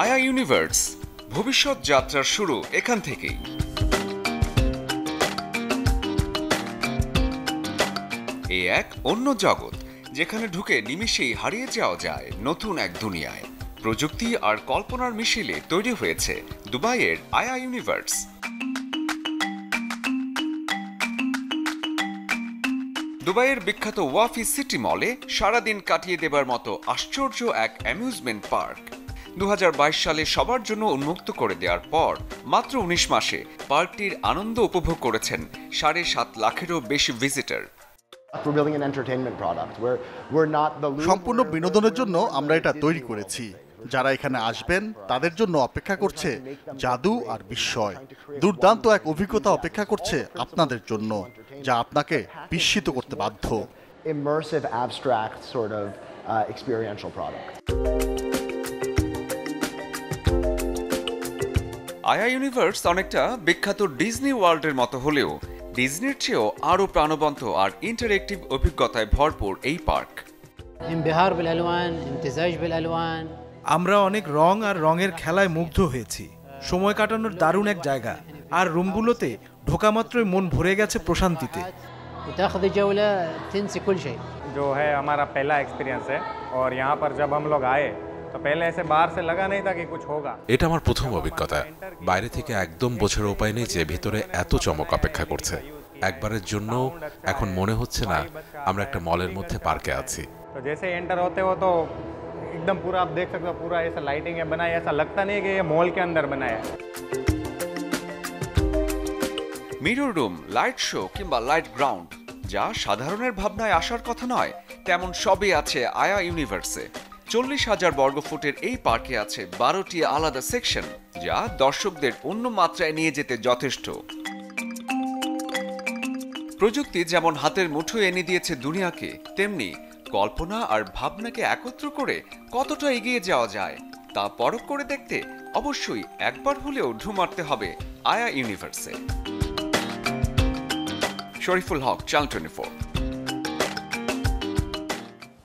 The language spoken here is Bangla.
আয়া ইউনিভার্স, ভবিষ্যৎ যাত্রার শুরু এখান থেকেই। এ এক অন্য জগৎ, যেখানে ঢুকে নিমিষেই হারিয়ে যাওয়া যায় নতুন এক দুনিয়ায়। প্রযুক্তি আর কল্পনার মিশেলে তৈরি হয়েছে দুবাইয়ের আয়া ইউনিভার্স। দুবাইয়ের বিখ্যাত ওয়াফি সিটি মলে সারাদিন কাটিয়ে দেবার মতো আশ্চর্য এক অ্যামিউজমেন্ট পার্ক 2022 সালে সবার জন্য উন্মুক্ত করে দেওয়ার পর মাত্র 19 মাসে পার্কটির আনন্দ উপভোগ করেছেন 7.5 লাখেরও বেশি ভিজিটর। সম্পূর্ণ বিনোদনের জন্য আমরা এটা তৈরি করেছি। যারা এখানে আসবেন তাদের জন্য অপেক্ষা করছে জাদু আর বিস্ময়। দুর্দান্ত এক অভিজ্ঞতা অপেক্ষা করছে আপনাদের জন্য, যা আপনাকে বিস্মিত করতে বাধ্য। আয়া ইউনিভার্স অনেকটা বিখ্যাত ডিজনি ওয়ার্ল্ডের মতো হলেও ডিজনির চেয়েও আরও প্রাণবন্ত আর ইন্টারেক্টিভ অভিজ্ঞতায় ভরপুর এই পার্ক। আমরা অনেক রং আর রঙের খেলায় মুগ্ধ হয়েছি। সময় কাটানোর দারুণ এক জায়গা, আর রুমগুলোতে ঢোকা মাত্রই মন ভরে গেছে প্রশান্তিতে। जो है हमारा पहला एक्सपीरियंस है और यहाँ पर जब हम लोग आए तो पहले ऐसे बाहर से लगा नहीं था कि कुछ होगा। এটা আমার প্রথম অভিজ্ঞতা। বাইরে থেকে একদম বোঝার উপায় নেই যে ভিতরে এত চমক অপেক্ষা করছে। একবারের জন্য এখন মনে হচ্ছে না আমরা একটা মলের মধ্যে পার্কে আছি। तो जैसे एंटर होते हो तो एकदम पूरा आप देख सकते हो, पूरा ऐसा लाइटिंग है बनाया, ऐसा लगता नहीं है कि ये मॉल के अंदर बनाया है। মিরর রুম, লাইট শো কিংবা লাইট গ্রাউন্ড, যা সাধারণের ভাবনায় আসার কথা নয়, তেমন সবই আছে আয়া ইউনিভার্সে। 40,000 বর্গফুটের এই পার্কে আছে 12টি আলাদা সেকশন, যা দর্শকদের অন্য মাত্রায় নিয়ে যেতে যথেষ্ট। প্রযুক্তি যেমন হাতের মুঠোয় এনে দিয়েছে দুনিয়াকে, তেমনি কল্পনা আর ভাবনাকে একত্র করে কতটা এগিয়ে যাওয়া যায় তা পরখ করে দেখতে অবশ্যই একবার হলেও ঢু মারতে হবে আয়া ইউনিভার্সে। শরীফুল হক, চ্যানেল 24।